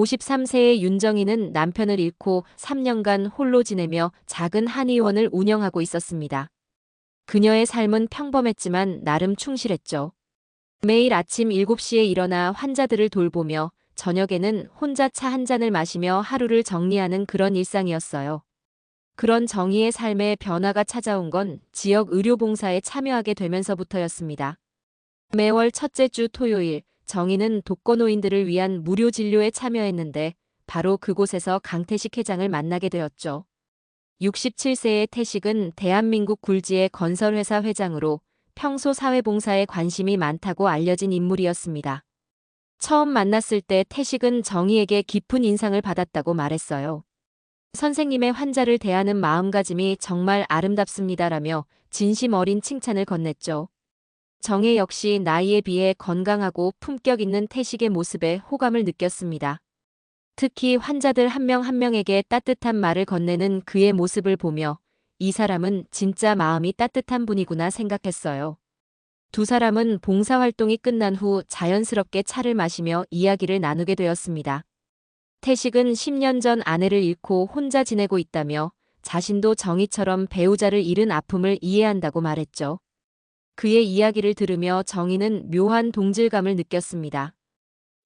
53세의 윤정희는 남편을 잃고 3년간 홀로 지내며 작은 한의원을 운영하고 있었습니다. 그녀의 삶은 평범했지만 나름 충실했죠. 매일 아침 7시에 일어나 환자들을 돌보며 저녁에는 혼자 차 한 잔을 마시며 하루를 정리하는 그런 일상이었어요. 그런 정의의 삶에 변화가 찾아온 건 지역 의료봉사에 참여하게 되면서부터였습니다. 매월 첫째 주 토요일, 정의는 독거노인들을 위한 무료 진료에 참여했는데 바로 그곳에서 강태식 회장을 만나게 되었죠. 67세의 태식은 대한민국 굴지의 건설회사 회장으로 평소 사회봉사에 관심이 많다고 알려진 인물이었습니다. 처음 만났을 때 태식은 정의에게 깊은 인상을 받았다고 말했어요. 선생님의 환자를 대하는 마음가짐이 정말 아름답습니다라며 진심 어린 칭찬을 건넸죠. 정혜 역시 나이에 비해 건강하고 품격 있는 태식의 모습에 호감을 느꼈습니다. 특히 환자들 한 명 한 명에게 따뜻한 말을 건네는 그의 모습을 보며 이 사람은 진짜 마음이 따뜻한 분이구나 생각했어요. 두 사람은 봉사활동이 끝난 후 자연스럽게 차를 마시며 이야기를 나누게 되었습니다. 태식은 10년 전 아내를 잃고 혼자 지내고 있다며 자신도 정희처럼 배우자를 잃은 아픔을 이해한다고 말했죠. 그의 이야기를 들으며 정희는 묘한 동질감을 느꼈습니다.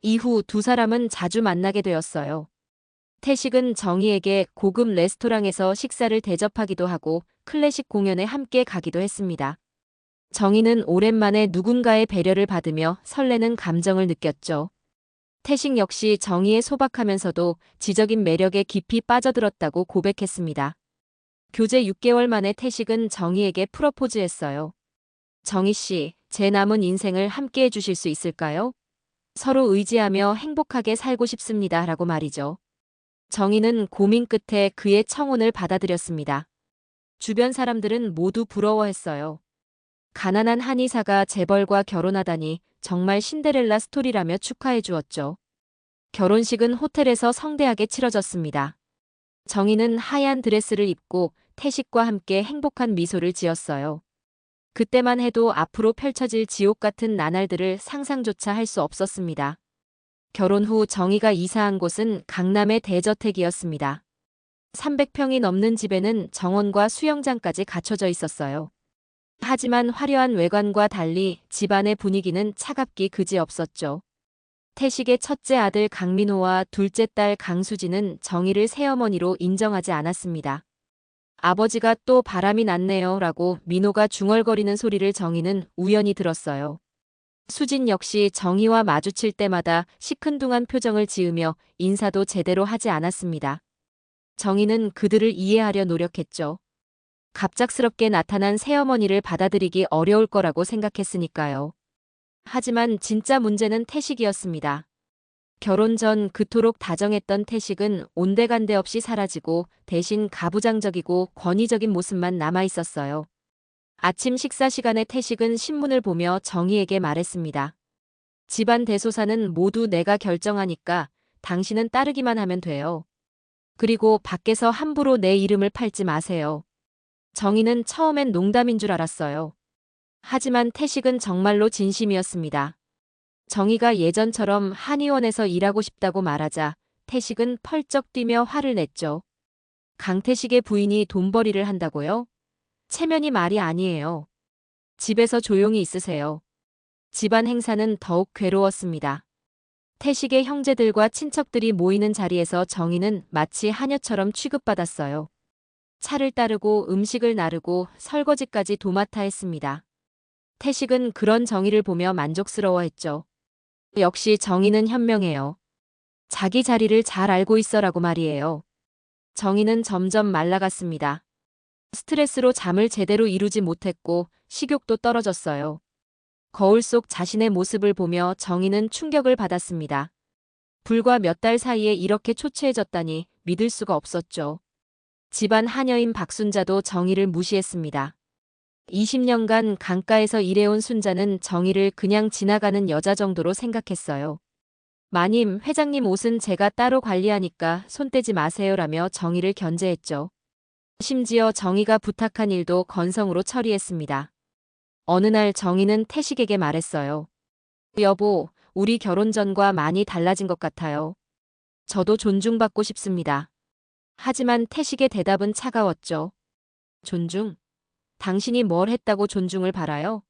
이후 두 사람은 자주 만나게 되었어요. 태식은 정희에게 고급 레스토랑에서 식사를 대접하기도 하고 클래식 공연에 함께 가기도 했습니다. 정희는 오랜만에 누군가의 배려를 받으며 설레는 감정을 느꼈죠. 태식 역시 정희의 소박하면서도 지적인 매력에 깊이 빠져들었다고 고백했습니다. 교제 6개월 만에 태식은 정희에게 프러포즈했어요. 정희 씨, 제 남은 인생을 함께 해주실 수 있을까요? 서로 의지하며 행복하게 살고 싶습니다. 라고 말이죠. 정희는 고민 끝에 그의 청혼을 받아들였습니다. 주변 사람들은 모두 부러워했어요. 가난한 한의사가 재벌과 결혼하다니 정말 신데렐라 스토리라며 축하해 주었죠. 결혼식은 호텔에서 성대하게 치러졌습니다. 정희는 하얀 드레스를 입고 태식과 함께 행복한 미소를 지었어요. 그때만 해도 앞으로 펼쳐질 지옥 같은 나날들을 상상조차 할 수 없었습니다. 결혼 후 정희가 이사한 곳은 강남의 대저택이었습니다. 300평이 넘는 집에는 정원과 수영장까지 갖춰져 있었어요. 하지만 화려한 외관과 달리 집안의 분위기는 차갑기 그지없었죠. 태식의 첫째 아들 강민호와 둘째 딸 강수지는 정희를 새어머니로 인정하지 않았습니다. 아버지가 또 바람이 났네요 라고 민호가 중얼거리는 소리를 정희는 우연히 들었어요. 수진 역시 정희와 마주칠 때마다 시큰둥한 표정을 지으며 인사도 제대로 하지 않았습니다. 정희는 그들을 이해하려 노력했죠. 갑작스럽게 나타난 새어머니를 받아들이기 어려울 거라고 생각했으니까요. 하지만 진짜 문제는 태식이었습니다. 결혼 전 그토록 다정했던 태식은 온데간데 없이 사라지고 대신 가부장적이고 권위적인 모습만 남아 있었어요. 아침 식사 시간에 태식은 신문을 보며 정희에게 말했습니다. 집안 대소사는 모두 내가 결정하니까 당신은 따르기만 하면 돼요. 그리고 밖에서 함부로 내 이름을 팔지 마세요. 정희는 처음엔 농담인 줄 알았어요. 하지만 태식은 정말로 진심이었습니다. 정희가 예전처럼 한의원에서 일하고 싶다고 말하자 태식은 펄쩍 뛰며 화를 냈죠. 강태식의 부인이 돈벌이를 한다고요? 체면이 말이 아니에요. 집에서 조용히 있으세요. 집안 행사는 더욱 괴로웠습니다. 태식의 형제들과 친척들이 모이는 자리에서 정희는 마치 하녀처럼 취급받았어요. 차를 따르고 음식을 나르고 설거지까지 도맡아 했습니다. 태식은 그런 정희를 보며 만족스러워했죠. 역시 정희는 현명해요. 자기 자리를 잘 알고 있어라고 말이에요. 정희는 점점 말라갔습니다. 스트레스로 잠을 제대로 이루지 못했고 식욕도 떨어졌어요. 거울 속 자신의 모습을 보며 정희는 충격을 받았습니다. 불과 몇 달 사이에 이렇게 초췌해졌다니 믿을 수가 없었죠. 집안 하녀인 박순자도 정희를 무시했습니다. 20년간 강가에서 일해온 순자는 정희를 그냥 지나가는 여자 정도로 생각했어요. 마님, 회장님 옷은 제가 따로 관리하니까 손 떼지 마세요라며 정희를 견제했죠. 심지어 정희가 부탁한 일도 건성으로 처리했습니다. 어느 날 정희는 태식에게 말했어요. 여보, 우리 결혼 전과 많이 달라진 것 같아요. 저도 존중받고 싶습니다. 하지만 태식의 대답은 차가웠죠. 존중? 당신이 뭘 했다고 존중을 바라요?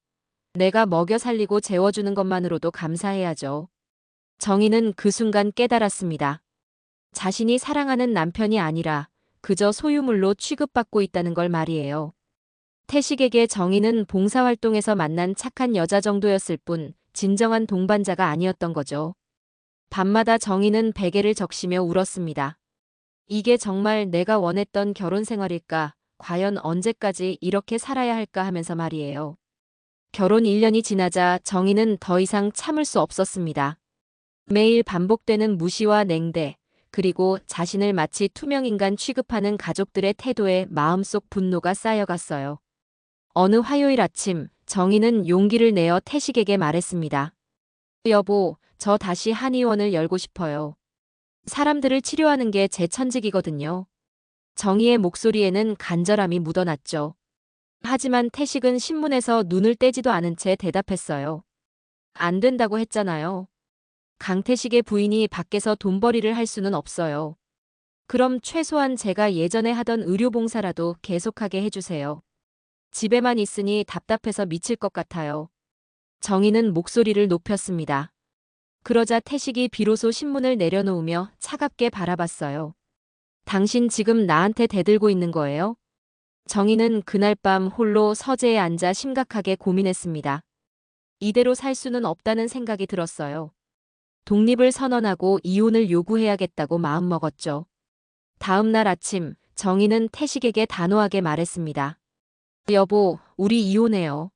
내가 먹여 살리고 재워주는 것만으로도 감사해야죠. 정희는 그 순간 깨달았습니다. 자신이 사랑하는 남편이 아니라 그저 소유물로 취급받고 있다는 걸 말이에요. 태식에게 정희는 봉사활동에서 만난 착한 여자 정도였을 뿐 진정한 동반자가 아니었던 거죠. 밤마다 정희는 베개를 적시며 울었습니다. 이게 정말 내가 원했던 결혼 생활일까? 과연 언제까지 이렇게 살아야 할까 하면서 말이에요. 결혼 1년이 지나자 정희는 더 이상 참을 수 없었습니다. 매일 반복되는 무시와 냉대, 그리고 자신을 마치 투명인간 취급하는 가족들의 태도에 마음속 분노가 쌓여갔어요. 어느 화요일 아침, 정희는 용기를 내어 태식에게 말했습니다. 여보, 저 다시 한의원을 열고 싶어요. 사람들을 치료하는 게 제 천직이거든요. 정희의 목소리에는 간절함이 묻어났죠. 하지만 태식은 신문에서 눈을 떼지도 않은 채 대답했어요. 안 된다고 했잖아요. 강태식의 부인이 밖에서 돈벌이를 할 수는 없어요. 그럼 최소한 제가 예전에 하던 의료봉사라도 계속하게 해주세요. 집에만 있으니 답답해서 미칠 것 같아요. 정희는 목소리를 높였습니다. 그러자 태식이 비로소 신문을 내려놓으며 차갑게 바라봤어요. 당신 지금 나한테 대들고 있는 거예요? 정희는 그날 밤 홀로 서재에 앉아 심각하게 고민했습니다. 이대로 살 수는 없다는 생각이 들었어요. 독립을 선언하고 이혼을 요구해야겠다고 마음먹었죠. 다음 날 아침, 정희는 태식에게 단호하게 말했습니다. 여보, 우리 이혼해요.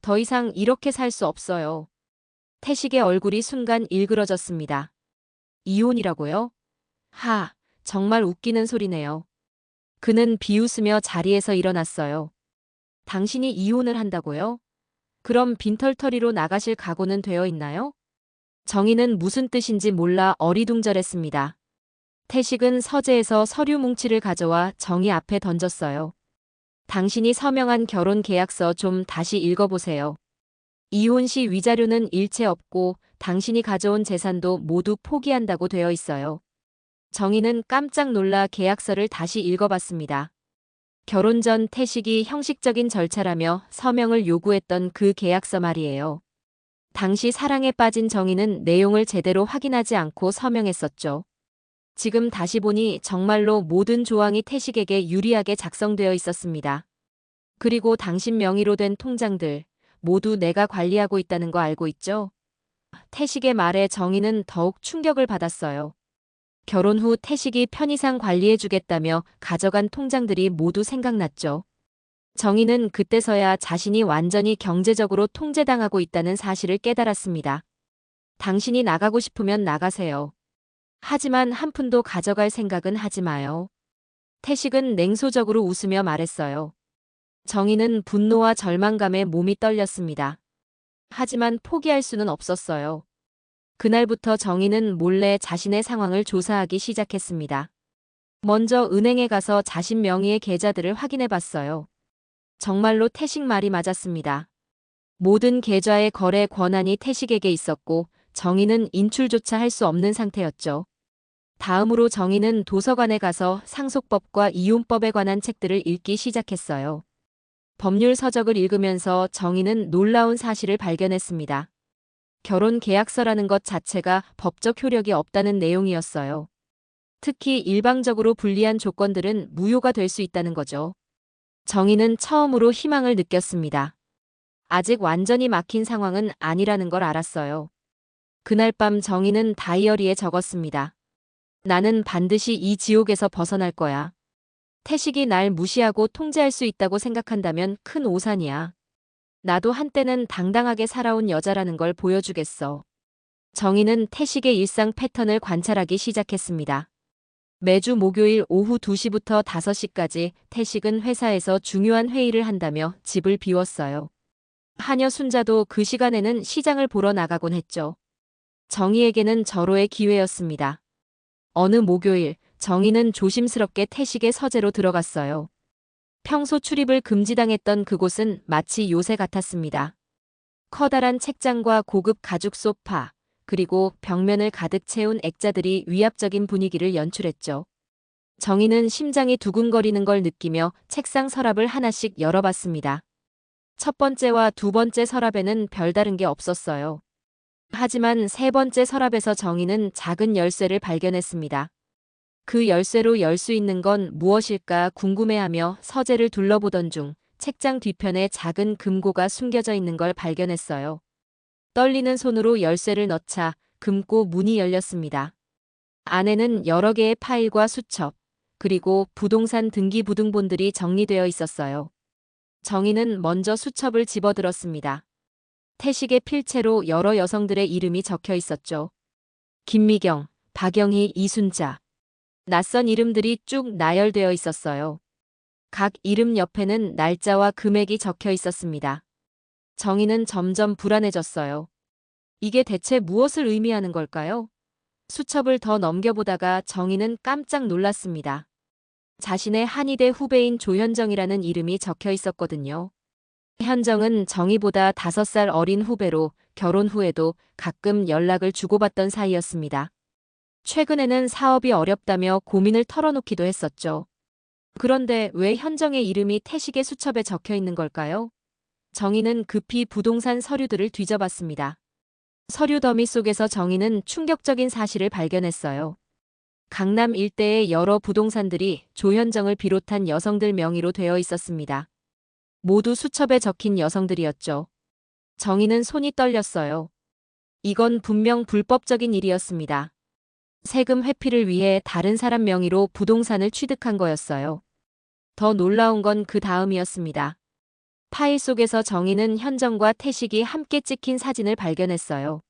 더 이상 이렇게 살 수 없어요. 태식의 얼굴이 순간 일그러졌습니다. 이혼이라고요? 하, 정말 웃기는 소리네요. 그는 비웃으며 자리에서 일어났어요. 당신이 이혼을 한다고요? 그럼 빈털터리로 나가실 각오는 되어 있나요? 정희는 무슨 뜻인지 몰라 어리둥절했습니다. 태식은 서재에서 서류 뭉치를 가져와 정희 앞에 던졌어요. 당신이 서명한 결혼 계약서 좀 다시 읽어보세요. 이혼 시 위자료는 일체 없고 당신이 가져온 재산도 모두 포기한다고 되어 있어요. 정희는 깜짝 놀라 계약서를 다시 읽어봤습니다. 결혼 전 태식이 형식적인 절차라며 서명을 요구했던 그 계약서 말이에요. 당시 사랑에 빠진 정희는 내용을 제대로 확인하지 않고 서명했었죠. 지금 다시 보니 정말로 모든 조항이 태식에게 유리하게 작성되어 있었습니다. 그리고 당신 명의로 된 통장들 모두 내가 관리하고 있다는 거 알고 있죠? 태식의 말에 정희는 더욱 충격을 받았어요. 결혼 후 태식이 편의상 관리해주겠다며 가져간 통장들이 모두 생각났죠. 정희는 그때서야 자신이 완전히 경제적으로 통제당하고 있다는 사실을 깨달았습니다. 당신이 나가고 싶으면 나가세요. 하지만 한 푼도 가져갈 생각은 하지 마요. 태식은 냉소적으로 웃으며 말했어요. 정희는 분노와 절망감에 몸이 떨렸습니다. 하지만 포기할 수는 없었어요. 그날부터 정희는 몰래 자신의 상황을 조사하기 시작했습니다. 먼저 은행에 가서 자신 명의의 계좌들을 확인해 봤어요. 정말로 태식 말이 맞았습니다. 모든 계좌의 거래 권한이 태식에게 있었고 정희는 인출조차 할 수 없는 상태였죠. 다음으로 정희는 도서관에 가서 상속법과 이혼법에 관한 책들을 읽기 시작했어요. 법률 서적을 읽으면서 정희는 놀라운 사실을 발견했습니다. 결혼 계약서라는 것 자체가 법적 효력이 없다는 내용이었어요. 특히 일방적으로 불리한 조건들은 무효가 될 수 있다는 거죠. 정희는 처음으로 희망을 느꼈습니다. 아직 완전히 막힌 상황은 아니라는 걸 알았어요. 그날 밤 정희는 다이어리에 적었습니다. 나는 반드시 이 지옥에서 벗어날 거야. 태식이 날 무시하고 통제할 수 있다고 생각한다면 큰 오산이야. 나도 한때는 당당하게 살아온 여자라는 걸 보여주겠어. 정희는 태식의 일상 패턴을 관찰하기 시작했습니다. 매주 목요일 오후 2시부터 5시까지 태식은 회사에서 중요한 회의를 한다며 집을 비웠어요. 하녀 순자도 그 시간에는 시장을 보러 나가곤 했죠. 정희에게는 절호의 기회였습니다. 어느 목요일 정희는 조심스럽게 태식의 서재로 들어갔어요. 평소 출입을 금지당했던 그곳은 마치 요새 같았습니다. 커다란 책장과 고급 가죽 소파, 그리고 벽면을 가득 채운 액자들이 위압적인 분위기를 연출했죠. 정희는 심장이 두근거리는 걸 느끼며 책상 서랍을 하나씩 열어봤습니다. 첫 번째와 두 번째 서랍에는 별다른 게 없었어요. 하지만 세 번째 서랍에서 정희는 작은 열쇠를 발견했습니다. 그 열쇠로 열 수 있는 건 무엇일까 궁금해하며 서재를 둘러보던 중 책장 뒤편에 작은 금고가 숨겨져 있는 걸 발견했어요. 떨리는 손으로 열쇠를 넣자 금고 문이 열렸습니다. 안에는 여러 개의 파일과 수첩, 그리고 부동산 등기부등본들이 정리되어 있었어요. 정희는 먼저 수첩을 집어들었습니다. 태식의 필체로 여러 여성들의 이름이 적혀 있었죠. 김미경, 박영희, 이순자. 낯선 이름들이 쭉 나열되어 있었어요. 각 이름 옆에는 날짜와 금액이 적혀 있었습니다. 정희는 점점 불안해졌어요. 이게 대체 무엇을 의미하는 걸까요? 수첩을 더 넘겨보다가 정희는 깜짝 놀랐습니다. 자신의 한의대 후배인 조현정이라는 이름이 적혀 있었거든요. 현정은 정희보다 5살 어린 후배로 결혼 후에도 가끔 연락을 주고받던 사이였습니다. 최근에는 사업이 어렵다며 고민을 털어놓기도 했었죠. 그런데 왜 현정의 이름이 태식의 수첩에 적혀 있는 걸까요? 정희는 급히 부동산 서류들을 뒤져봤습니다. 서류 더미 속에서 정희는 충격적인 사실을 발견했어요. 강남 일대의 여러 부동산들이 조현정을 비롯한 여성들 명의로 되어 있었습니다. 모두 수첩에 적힌 여성들이었죠. 정희는 손이 떨렸어요. 이건 분명 불법적인 일이었습니다. 세금 회피를 위해 다른 사람 명의로 부동산을 취득한 거였어요. 더 놀라운 건 그 다음이었습니다. 파일 속에서 정희는 현정과 태식이 함께 찍힌 사진을 발견했어요.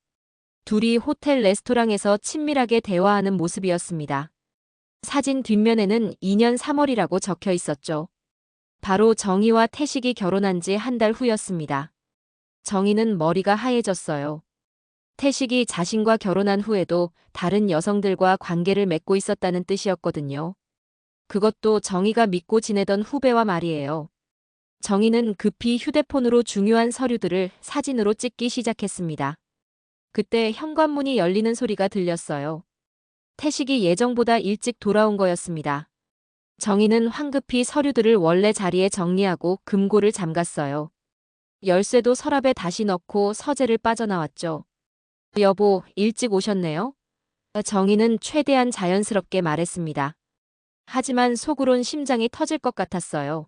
둘이 호텔 레스토랑에서 친밀하게 대화하는 모습이었습니다. 사진 뒷면에는 2년 3월이라고 적혀 있었죠. 바로 정희와 태식이 결혼한 지 한 달 후였습니다. 정희는 머리가 하얘졌어요. 태식이 자신과 결혼한 후에도 다른 여성들과 관계를 맺고 있었다는 뜻이었거든요. 그것도 정희가 믿고 지내던 후배와 말이에요. 정희는 급히 휴대폰으로 중요한 서류들을 사진으로 찍기 시작했습니다. 그때 현관문이 열리는 소리가 들렸어요. 태식이 예정보다 일찍 돌아온 거였습니다. 정희는 황급히 서류들을 원래 자리에 정리하고 금고를 잠갔어요. 열쇠도 서랍에 다시 넣고 서재를 빠져나왔죠. 여보, 일찍 오셨네요? 정희는 최대한 자연스럽게 말했습니다. 하지만 속으론 심장이 터질 것 같았어요.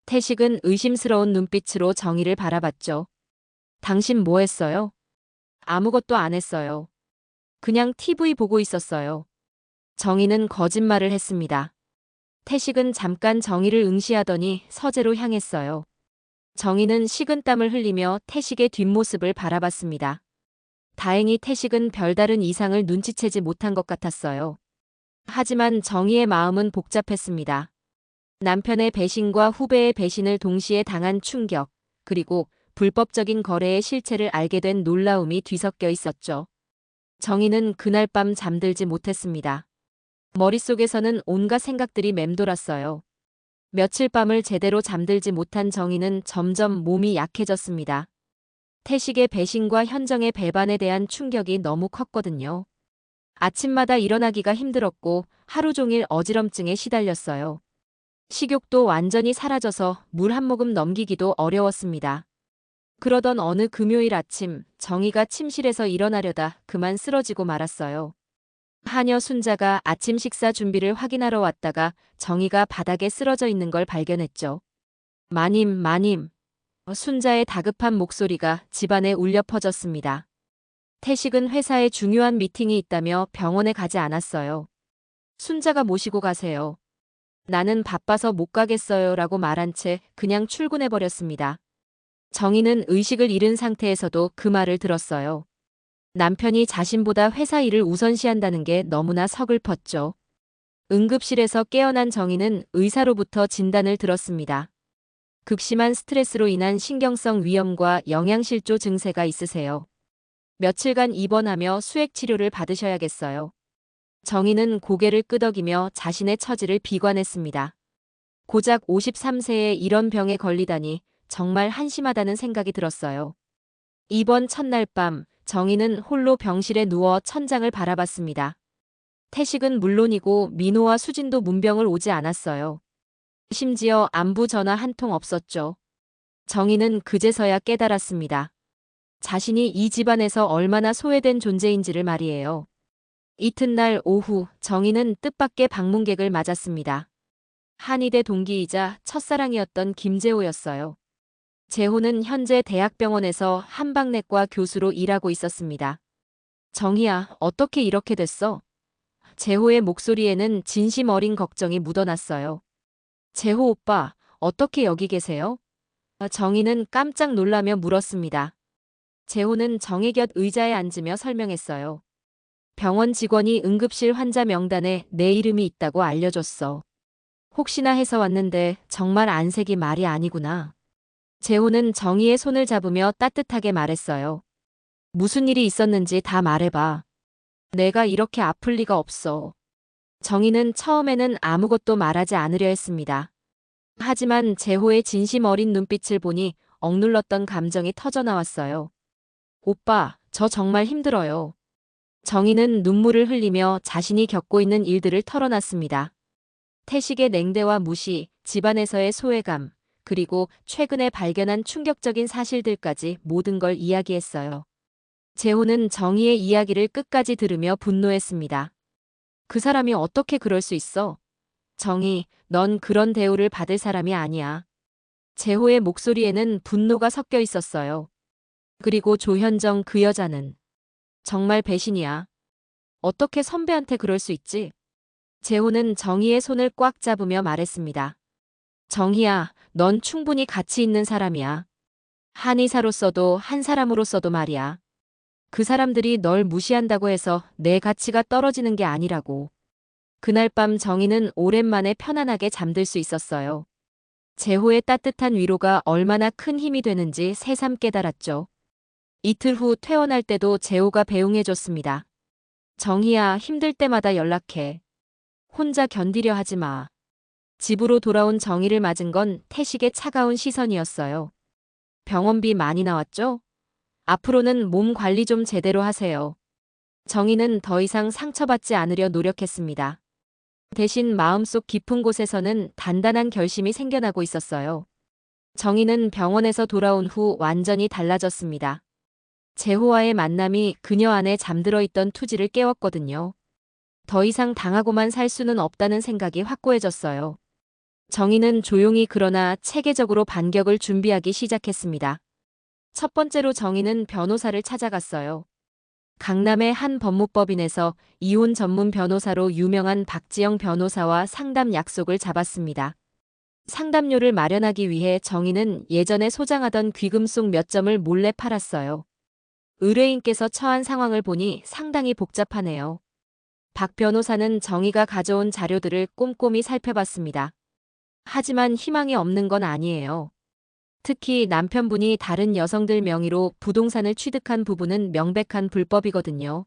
태식은 의심스러운 눈빛으로 정희를 바라봤죠. 당신 뭐 했어요? 아무것도 안 했어요. 그냥 TV 보고 있었어요. 정희는 거짓말을 했습니다. 태식은 잠깐 정희를 응시하더니 서재로 향했어요. 정희는 식은땀을 흘리며 태식의 뒷모습을 바라봤습니다. 다행히 태식은 별다른 이상을 눈치채지 못한 것 같았어요. 하지만 정희의 마음은 복잡했습니다. 남편의 배신과 후배의 배신을 동시에 당한 충격, 그리고 불법적인 거래의 실체를 알게 된 놀라움이 뒤섞여 있었죠. 정희는 그날 밤 잠들지 못했습니다. 머릿속에서는 온갖 생각들이 맴돌았어요. 며칠 밤을 제대로 잠들지 못한 정희는 점점 몸이 약해졌습니다. 태식의 배신과 현정의 배반에 대한 충격이 너무 컸거든요. 아침마다 일어나기가 힘들었고 하루 종일 어지럼증에 시달렸어요. 식욕도 완전히 사라져서 물 한 모금 넘기기도 어려웠습니다. 그러던 어느 금요일 아침 정희가 침실에서 일어나려다 그만 쓰러지고 말았어요. 하녀 순자가 아침 식사 준비를 확인하러 왔다가 정희가 바닥에 쓰러져 있는 걸 발견했죠. 마님, 마님. 순자의 다급한 목소리가 집안에 울려 퍼졌습니다. 태식은 회사에 중요한 미팅이 있다며 병원에 가지 않았어요. 순자가 모시고 가세요. 나는 바빠서 못 가겠어요 라고 말한 채 그냥 출근해버렸습니다. 정희는 의식을 잃은 상태에서도 그 말을 들었어요. 남편이 자신보다 회사 일을 우선시한다는 게 너무나 서글펐죠. 응급실에서 깨어난 정희는 의사로부터 진단을 들었습니다. 극심한 스트레스로 인한 신경성 위염과 영양실조 증세가 있으세요. 며칠간 입원하며 수액 치료를 받으셔야겠어요. 정희는 고개를 끄덕이며 자신의 처지를 비관했습니다. 고작 53세에 이런 병에 걸리다니 정말 한심하다는 생각이 들었어요. 이번 첫날 밤 정희는 홀로 병실에 누워 천장을 바라봤습니다. 태식은 물론이고 민호와 수진도 문병을 오지 않았어요. 심지어 안부 전화 한 통 없었죠. 정희는 그제서야 깨달았습니다. 자신이 이 집안에서 얼마나 소외된 존재인지를 말이에요. 이튿날 오후 정희는 뜻밖의 방문객을 맞았습니다. 한의대 동기이자 첫사랑이었던 김재호였어요. 재호는 현재 대학병원에서 한방내과 교수로 일하고 있었습니다. 정희야, 어떻게 이렇게 됐어? 재호의 목소리에는 진심 어린 걱정이 묻어났어요. 재호 오빠, 어떻게 여기 계세요? 정희는 깜짝 놀라며 물었습니다. 재호는 정희 곁 의자에 앉으며 설명했어요. 병원 직원이 응급실 환자 명단에 내 이름이 있다고 알려줬어. 혹시나 해서 왔는데 정말 안색이 말이 아니구나. 재호는 정희의 손을 잡으며 따뜻하게 말했어요. 무슨 일이 있었는지 다 말해봐. 내가 이렇게 아플 리가 없어. 정희는 처음에는 아무것도 말하지 않으려 했습니다. 하지만 재호의 진심 어린 눈빛을 보니 억눌렀던 감정이 터져나왔어요. 오빠, 저 정말 힘들어요. 정희는 눈물을 흘리며 자신이 겪고 있는 일들을 털어놨습니다. 태식의 냉대와 무시, 집안에서의 소외감, 그리고 최근에 발견한 충격적인 사실들까지 모든 걸 이야기했어요. 재호는 정희의 이야기를 끝까지 들으며 분노했습니다. 그 사람이 어떻게 그럴 수 있어? 정희, 넌 그런 대우를 받을 사람이 아니야. 재호의 목소리에는 분노가 섞여 있었어요. 그리고 조현정 그 여자는 정말 배신이야. 어떻게 선배한테 그럴 수 있지? 재호는 정희의 손을 꽉 잡으며 말했습니다. 정희야, 넌 충분히 가치 있는 사람이야. 한의사로서도 한 사람으로서도 말이야. 그 사람들이 널 무시한다고 해서 내 가치가 떨어지는 게 아니라고. 그날 밤 정희는 오랜만에 편안하게 잠들 수 있었어요. 재호의 따뜻한 위로가 얼마나 큰 힘이 되는지 새삼 깨달았죠. 이틀 후 퇴원할 때도 재호가 배웅해줬습니다. 정희야, 힘들 때마다 연락해. 혼자 견디려 하지 마. 집으로 돌아온 정희를 맞은 건 태식의 차가운 시선이었어요. 병원비 많이 나왔죠? 앞으로는 몸 관리 좀 제대로 하세요. 정희는 더 이상 상처받지 않으려 노력했습니다. 대신 마음속 깊은 곳에서는 단단한 결심이 생겨나고 있었어요. 정희는 병원에서 돌아온 후 완전히 달라졌습니다. 재호와의 만남이 그녀 안에 잠들어 있던 투지를 깨웠거든요. 더 이상 당하고만 살 수는 없다는 생각이 확고해졌어요. 정희는 조용히 그러나 체계적으로 반격을 준비하기 시작했습니다. 첫 번째로 정희는 변호사를 찾아갔어요. 강남의 한 법무법인에서 이혼 전문 변호사로 유명한 박지영 변호사와 상담 약속을 잡았습니다. 상담료를 마련하기 위해 정희는 예전에 소장하던 귀금속 몇 점을 몰래 팔았어요. 의뢰인께서 처한 상황을 보니 상당히 복잡하네요. 박 변호사는 정희가 가져온 자료들을 꼼꼼히 살펴봤습니다. 하지만 희망이 없는 건 아니에요. 특히 남편분이 다른 여성들 명의로 부동산을 취득한 부분은 명백한 불법이거든요.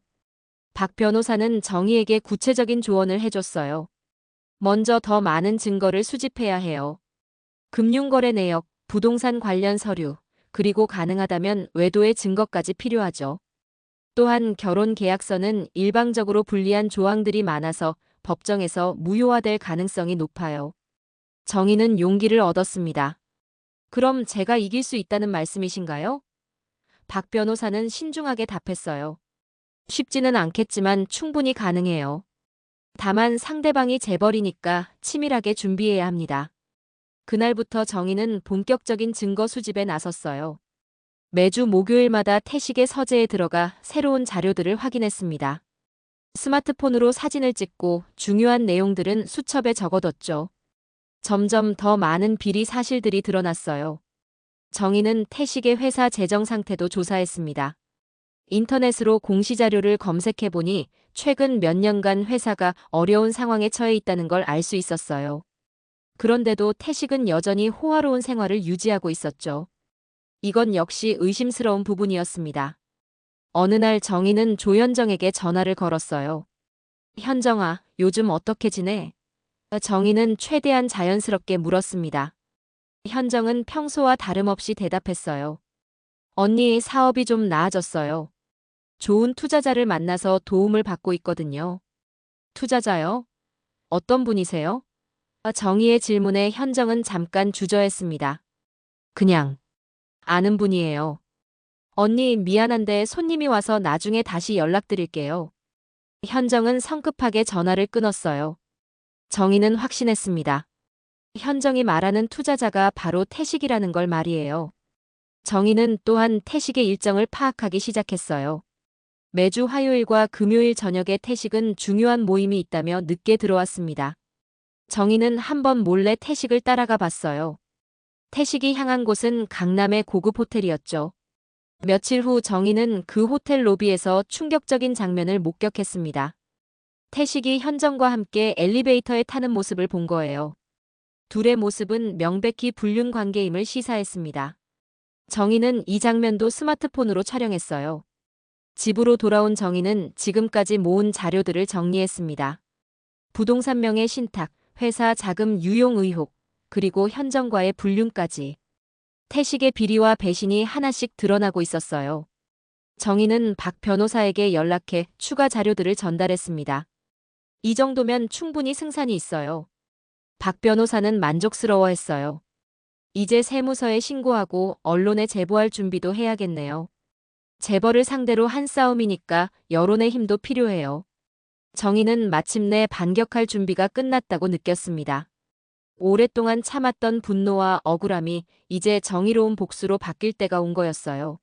박 변호사는 정희에게 구체적인 조언을 해줬어요. 먼저 더 많은 증거를 수집해야 해요. 금융거래 내역, 부동산 관련 서류, 그리고 가능하다면 외도의 증거까지 필요하죠. 또한 결혼 계약서는 일방적으로 불리한 조항들이 많아서 법정에서 무효화될 가능성이 높아요. 정희는 용기를 얻었습니다. 그럼 제가 이길 수 있다는 말씀이신가요? 박 변호사는 신중하게 답했어요. 쉽지는 않겠지만 충분히 가능해요. 다만 상대방이 재벌이니까 치밀하게 준비해야 합니다. 그날부터 정희는 본격적인 증거 수집에 나섰어요. 매주 목요일마다 태식의 서재에 들어가 새로운 자료들을 확인했습니다. 스마트폰으로 사진을 찍고 중요한 내용들은 수첩에 적어뒀죠. 점점 더 많은 비리 사실들이 드러났어요. 정희는 태식의 회사 재정 상태도 조사했습니다. 인터넷으로 공시자료를 검색해보니 최근 몇 년간 회사가 어려운 상황에 처해 있다는 걸 알 수 있었어요. 그런데도 태식은 여전히 호화로운 생활을 유지하고 있었죠. 이건 역시 의심스러운 부분이었습니다. 어느 날 정희는 조현정에게 전화를 걸었어요. 현정아, 요즘 어떻게 지내? 정희는 최대한 자연스럽게 물었습니다. 현정은 평소와 다름없이 대답했어요. 언니, 사업이 좀 나아졌어요. 좋은 투자자를 만나서 도움을 받고 있거든요. 투자자요? 어떤 분이세요? 정희의 질문에 현정은 잠깐 주저했습니다. 그냥 아는 분이에요. 언니, 미안한데 손님이 와서 나중에 다시 연락드릴게요. 현정은 성급하게 전화를 끊었어요. 정희는 확신했습니다. 현정이 말하는 투자자가 바로 태식이라는 걸 말이에요. 정희는 또한 태식의 일정을 파악하기 시작했어요. 매주 화요일과 금요일 저녁에 태식은 중요한 모임이 있다며 늦게 들어왔습니다. 정희는 한번 몰래 태식을 따라가 봤어요. 태식이 향한 곳은 강남의 고급 호텔이었죠. 며칠 후 정희는 그 호텔 로비에서 충격적인 장면을 목격했습니다. 태식이 현정과 함께 엘리베이터에 타는 모습을 본 거예요. 둘의 모습은 명백히 불륜 관계임을 시사했습니다. 정희는 이 장면도 스마트폰으로 촬영했어요. 집으로 돌아온 정희는 지금까지 모은 자료들을 정리했습니다. 부동산 명의 신탁, 회사 자금 유용 의혹, 그리고 현정과의 불륜까지. 태식의 비리와 배신이 하나씩 드러나고 있었어요. 정희는 박 변호사에게 연락해 추가 자료들을 전달했습니다. 이 정도면 충분히 승산이 있어요. 박 변호사는 만족스러워했어요. 이제 세무서에 신고하고 언론에 제보할 준비도 해야겠네요. 재벌을 상대로 한 싸움이니까 여론의 힘도 필요해요. 정희는 마침내 반격할 준비가 끝났다고 느꼈습니다. 오랫동안 참았던 분노와 억울함이 이제 정의로운 복수로 바뀔 때가 온 거였어요.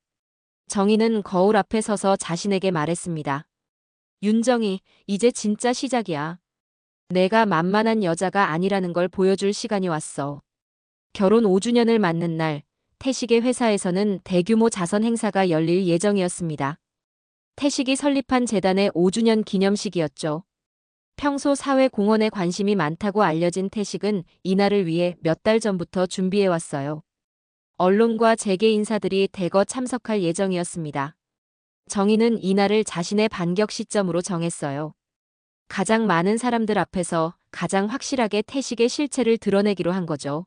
정희는 거울 앞에 서서 자신에게 말했습니다. 윤정희, 이제 진짜 시작이야. 내가 만만한 여자가 아니라는 걸 보여줄 시간이 왔어. 결혼 5주년을 맞는 날, 태식의 회사에서는 대규모 자선 행사가 열릴 예정이었습니다. 태식이 설립한 재단의 5주년 기념식이었죠. 평소 사회 공헌에 관심이 많다고 알려진 태식은 이날을 위해 몇 달 전부터 준비해왔어요. 언론과 재계 인사들이 대거 참석할 예정이었습니다. 정희는 이날을 자신의 반격 시점으로 정했어요. 가장 많은 사람들 앞에서 가장 확실하게 태식의 실체를 드러내기로 한 거죠.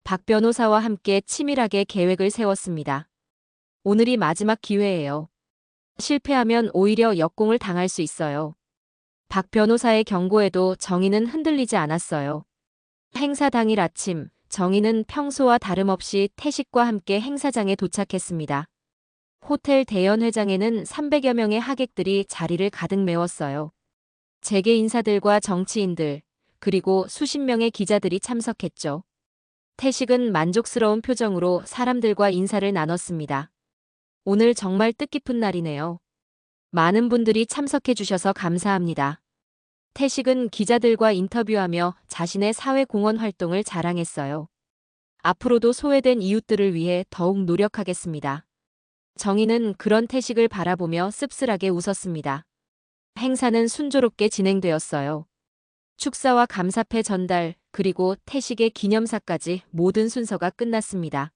박 변호사와 함께 치밀하게 계획을 세웠습니다. 오늘이 마지막 기회예요. 실패하면 오히려 역공을 당할 수 있어요. 박 변호사의 경고에도 정희는 흔들리지 않았어요. 행사 당일 아침, 정희는 평소와 다름없이 태식과 함께 행사장에 도착했습니다. 호텔 대연회장에는 300여 명의 하객들이 자리를 가득 메웠어요. 재계 인사들과 정치인들, 그리고 수십 명의 기자들이 참석했죠. 태식은 만족스러운 표정으로 사람들과 인사를 나눴습니다. 오늘 정말 뜻깊은 날이네요. 많은 분들이 참석해 주셔서 감사합니다. 태식은 기자들과 인터뷰하며 자신의 사회 공헌 활동을 자랑했어요. 앞으로도 소외된 이웃들을 위해 더욱 노력하겠습니다. 정희는 그런 태식을 바라보며 씁쓸하게 웃었습니다. 행사는 순조롭게 진행되었어요. 축사와 감사패 전달, 그리고 태식의 기념사까지 모든 순서가 끝났습니다.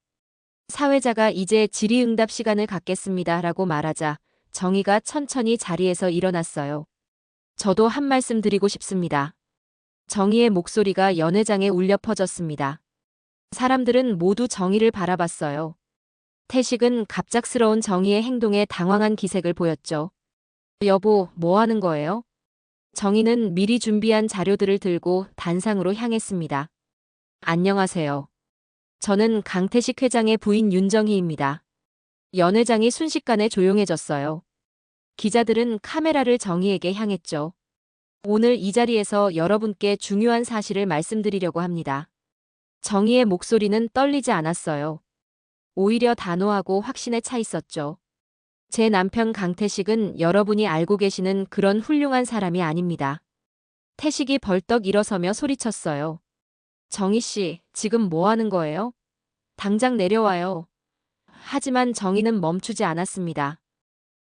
사회자가 이제 질의응답 시간을 갖겠습니다 라고 말하자 정희가 천천히 자리에서 일어났어요. 저도 한 말씀 드리고 싶습니다. 정희의 목소리가 연회장에 울려 퍼졌습니다. 사람들은 모두 정희를 바라봤어요. 태식은 갑작스러운 정희의 행동에 당황한 기색을 보였죠. 여보, 뭐 하는 거예요? 정희는 미리 준비한 자료들을 들고 단상으로 향했습니다. 안녕하세요. 저는 강태식 회장의 부인 윤정희입니다. 연 회장이 순식간에 조용해졌어요. 기자들은 카메라를 정희에게 향했죠. 오늘 이 자리에서 여러분께 중요한 사실을 말씀드리려고 합니다. 정희의 목소리는 떨리지 않았어요. 오히려 단호하고 확신에 차 있었죠. 제 남편 강태식은 여러분이 알고 계시는 그런 훌륭한 사람이 아닙니다. 태식이 벌떡 일어서며 소리쳤어요. 정희 씨, 지금 뭐 하는 거예요? 당장 내려와요. 하지만 정희는 멈추지 않았습니다.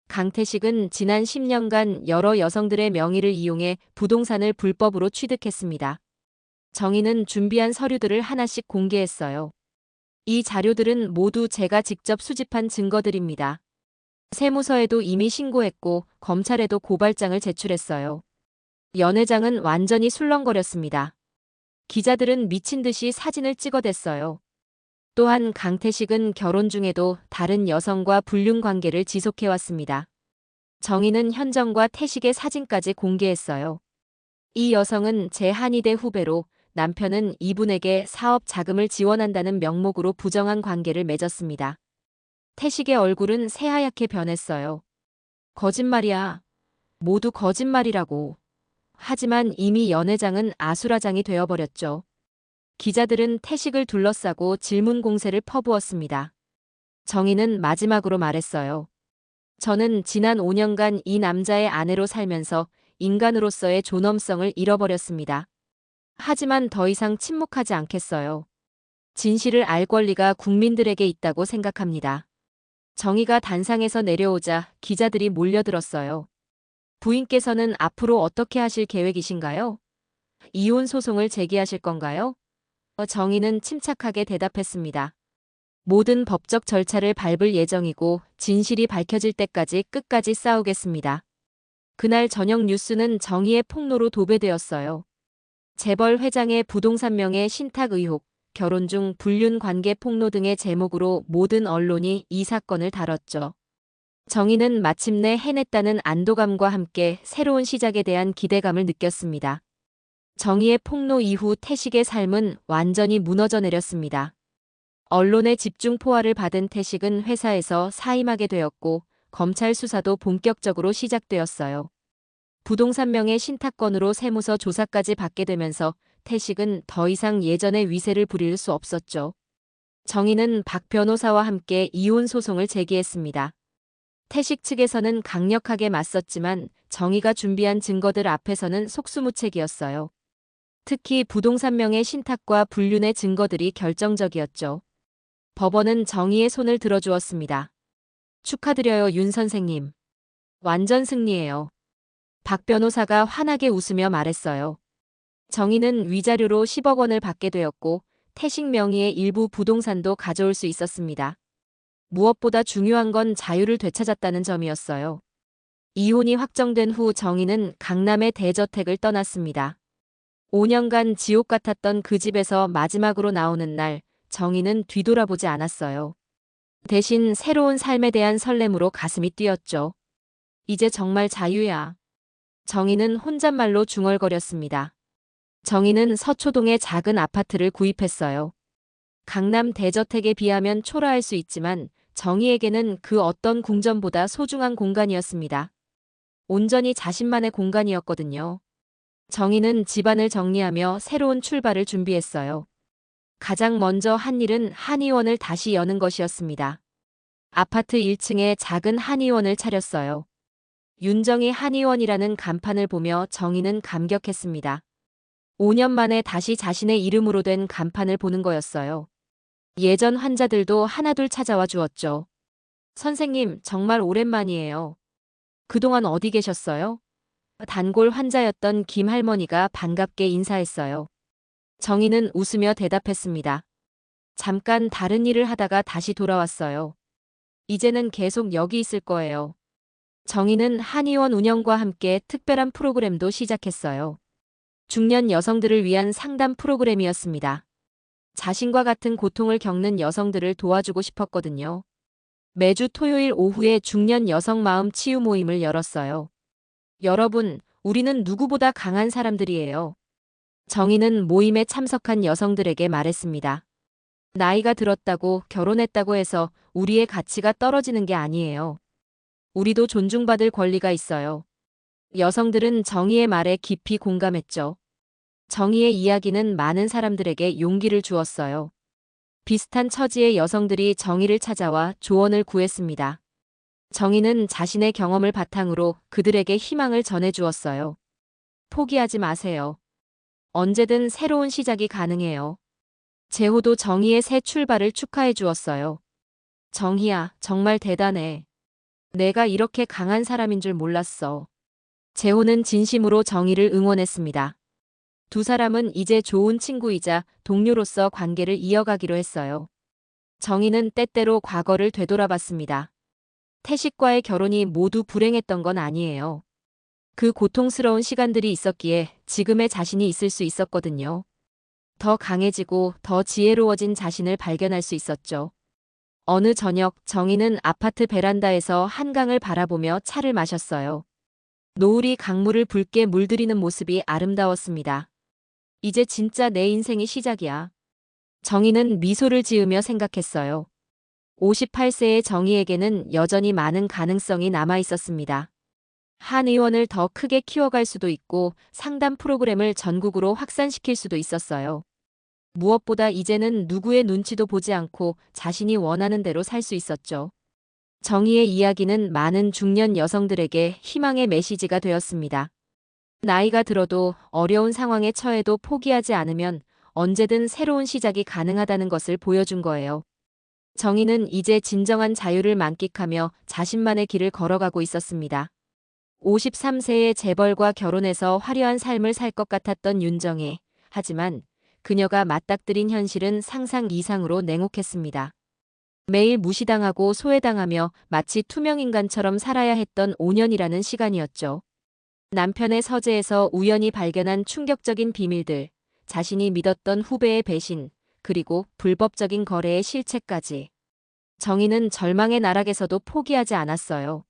강태식은 지난 10년간 여러 여성들의 명의를 이용해 부동산을 불법으로 취득했습니다. 정희는 준비한 서류들을 하나씩 공개했어요. 이 자료들은 모두 제가 직접 수집한 증거들입니다. 세무서에도 이미 신고했고 검찰에도 고발장을 제출했어요. 연 회장은 완전히 술렁거렸습니다. 기자들은 미친 듯이 사진을 찍어댔어요. 또한 강태식은 결혼 중에도 다른 여성과 불륜 관계를 지속해왔습니다. 정희는 현정과 태식의 사진까지 공개했어요. 이 여성은 제 한의대 후배로 남편은 이분에게 사업 자금을 지원한다는 명목으로 부정한 관계를 맺었습니다. 태식의 얼굴은 새하얗게 변했어요. 거짓말이야. 모두 거짓말이라고. 하지만 이미 연회장은 아수라장이 되어버렸죠. 기자들은 태식을 둘러싸고 질문 공세를 퍼부었습니다. 정희는 마지막으로 말했어요. 저는 지난 5년간 이 남자의 아내로 살면서 인간으로서의 존엄성을 잃어버렸습니다. 하지만 더 이상 침묵하지 않겠어요. 진실을 알 권리가 국민들에게 있다고 생각합니다. 정의가 단상에서 내려오자 기자들이 몰려들었어요. 부인께서는 앞으로 어떻게 하실 계획이신가요? 이혼 소송을 제기하실 건가요? 정의는 침착하게 대답했습니다. 모든 법적 절차를 밟을 예정이고 진실이 밝혀질 때까지 끝까지 싸우겠습니다. 그날 저녁 뉴스는 정의의 폭로로 도배되었어요. 재벌 회장의 부동산 명예 신탁 의혹, 결혼 중 불륜 관계 폭로 등의 제목으로 모든 언론이 이 사건을 다뤘죠. 정희는 마침내 해냈다는 안도감과 함께 새로운 시작에 대한 기대감을 느꼈습니다. 정희의 폭로 이후 태식의 삶은 완전히 무너져 내렸습니다. 언론의 집중 포화를 받은 태식은 회사에서 사임하게 되었고 검찰 수사도 본격적으로 시작되었어요. 부동산 명예 신탁건으로 세무서 조사까지 받게 되면서 태식은 더 이상 예전의 위세를 부릴 수 없었죠. 정희는 박 변호사와 함께 이혼 소송을 제기했습니다. 태식 측에서는 강력하게 맞섰지만 정희가 준비한 증거들 앞에서는 속수무책이었어요. 특히 부동산 명예 신탁과 불륜의 증거들이 결정적이었죠. 법원은 정희의 손을 들어주었습니다. 축하드려요, 윤 선생님. 완전 승리예요. 박 변호사가 환하게 웃으며 말했어요. 정희는 위자료로 10억 원을 받게 되었고 태식 명의의 일부 부동산도 가져올 수 있었습니다. 무엇보다 중요한 건 자유를 되찾았다는 점이었어요. 이혼이 확정된 후 정희는 강남의 대저택을 떠났습니다. 5년간 지옥 같았던 그 집에서 마지막으로 나오는 날 정희는 뒤돌아보지 않았어요. 대신 새로운 삶에 대한 설렘으로 가슴이 뛰었죠. 이제 정말 자유야. 정희는 혼잣말로 중얼거렸습니다. 정희는 서초동의 작은 아파트를 구입했어요. 강남 대저택에 비하면 초라할 수 있지만 정희에게는 그 어떤 궁전보다 소중한 공간이었습니다. 온전히 자신만의 공간이었거든요. 정희는 집안을 정리하며 새로운 출발을 준비했어요. 가장 먼저 한 일은 한의원을 다시 여는 것이었습니다. 아파트 1층에 작은 한의원을 차렸어요. 윤정희 한의원이라는 간판을 보며 정희는 감격했습니다. 5년 만에 다시 자신의 이름으로 된 간판을 보는 거였어요. 예전 환자들도 하나둘 찾아와 주었죠. 선생님, 정말 오랜만이에요. 그동안 어디 계셨어요? 단골 환자였던 김 할머니가 반갑게 인사했어요. 정희는 웃으며 대답했습니다. 잠깐 다른 일을 하다가 다시 돌아왔어요. 이제는 계속 여기 있을 거예요. 정희는 한의원 운영과 함께 특별한 프로그램도 시작했어요. 중년 여성들을 위한 상담 프로그램이었습니다. 자신과 같은 고통을 겪는 여성들을 도와주고 싶었거든요. 매주 토요일 오후에 중년 여성 마음 치유 모임을 열었어요. 여러분, 우리는 누구보다 강한 사람들이에요. 정희는 모임에 참석한 여성들에게 말했습니다. 나이가 들었다고 결혼했다고 해서 우리의 가치가 떨어지는 게 아니에요. 우리도 존중받을 권리가 있어요. 여성들은 정희의 말에 깊이 공감했죠. 정희의 이야기는 많은 사람들에게 용기를 주었어요. 비슷한 처지의 여성들이 정희를 찾아와 조언을 구했습니다. 정희는 자신의 경험을 바탕으로 그들에게 희망을 전해주었어요. 포기하지 마세요. 언제든 새로운 시작이 가능해요. 재호도 정희의 새 출발을 축하해 주었어요. 정희야, 정말 대단해. 내가 이렇게 강한 사람인 줄 몰랐어. 재호는 진심으로 정희를 응원했습니다. 두 사람은 이제 좋은 친구이자 동료로서 관계를 이어가기로 했어요. 정희는 때때로 과거를 되돌아봤습니다. 태식과의 결혼이 모두 불행했던 건 아니에요. 그 고통스러운 시간들이 있었기에 지금의 자신이 있을 수 있었거든요. 더 강해지고 더 지혜로워진 자신을 발견할 수 있었죠. 어느 저녁 정희는 아파트 베란다에서 한강을 바라보며 차를 마셨어요. 노을이 강물을 붉게 물들이는 모습이 아름다웠습니다. 이제 진짜 내 인생이 시작이야. 정희는 미소를 지으며 생각했어요. 58세의 정희에게는 여전히 많은 가능성이 남아 있었습니다. 한 의원을 더 크게 키워갈 수도 있고 상담 프로그램을 전국으로 확산시킬 수도 있었어요. 무엇보다 이제는 누구의 눈치도 보지 않고 자신이 원하는 대로 살 수 있었죠. 정희의 이야기는 많은 중년 여성들에게 희망의 메시지가 되었습니다. 나이가 들어도 어려운 상황에 처해도 포기하지 않으면 언제든 새로운 시작이 가능하다는 것을 보여준 거예요. 정희는 이제 진정한 자유를 만끽하며 자신만의 길을 걸어가고 있었습니다. 53세의 재벌과 결혼해서 화려한 삶을 살 것 같았던 윤정희. 하지만 그녀가 맞닥뜨린 현실은 상상 이상으로 냉혹했습니다. 매일 무시당하고 소외당하며 마치 투명인간처럼 살아야 했던 5년이라는 시간이었죠. 남편의 서재에서 우연히 발견한 충격적인 비밀들, 자신이 믿었던 후배의 배신, 그리고 불법적인 거래의 실체까지. 정희는 절망의 나락에서도 포기하지 않았어요.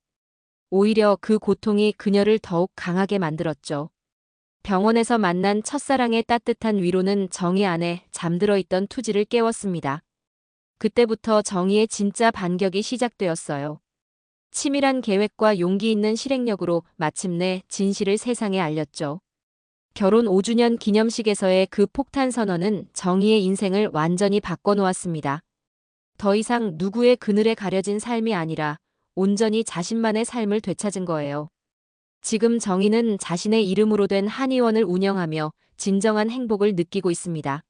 오히려 그 고통이 그녀를 더욱 강하게 만들었죠. 병원에서 만난 첫사랑의 따뜻한 위로는 정희 안에 잠들어 있던 투지를 깨웠습니다. 그때부터 정희의 진짜 반격이 시작되었어요. 치밀한 계획과 용기 있는 실행력으로 마침내 진실을 세상에 알렸죠. 결혼 5주년 기념식에서의 그 폭탄 선언은 정희의 인생을 완전히 바꿔놓았습니다. 더 이상 누구의 그늘에 가려진 삶이 아니라 온전히 자신만의 삶을 되찾은 거예요. 지금 정희는 자신의 이름으로 된 한의원을 운영하며 진정한 행복을 느끼고 있습니다.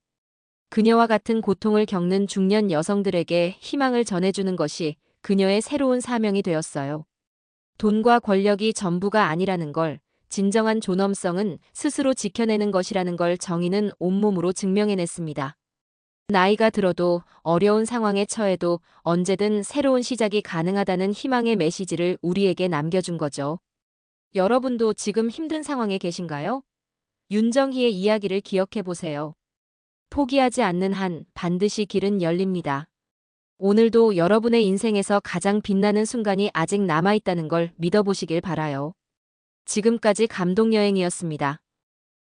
그녀와 같은 고통을 겪는 중년 여성들에게 희망을 전해주는 것이 그녀의 새로운 사명이 되었어요. 돈과 권력이 전부가 아니라는 걸, 진정한 존엄성은 스스로 지켜내는 것이라는 걸 정희는 온몸으로 증명해냈습니다. 나이가 들어도 어려운 상황에 처해도 언제든 새로운 시작이 가능하다는 희망의 메시지를 우리에게 남겨준 거죠. 여러분도 지금 힘든 상황에 계신가요? 윤정희의 이야기를 기억해 보세요. 포기하지 않는 한 반드시 길은 열립니다. 오늘도 여러분의 인생에서 가장 빛나는 순간이 아직 남아있다는 걸 믿어보시길 바라요. 지금까지 감동여행이었습니다.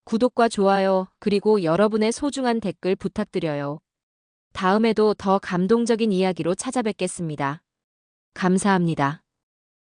구독과 좋아요, 그리고 여러분의 소중한 댓글 부탁드려요. 다음에도 더 감동적인 이야기로 찾아뵙겠습니다. 감사합니다.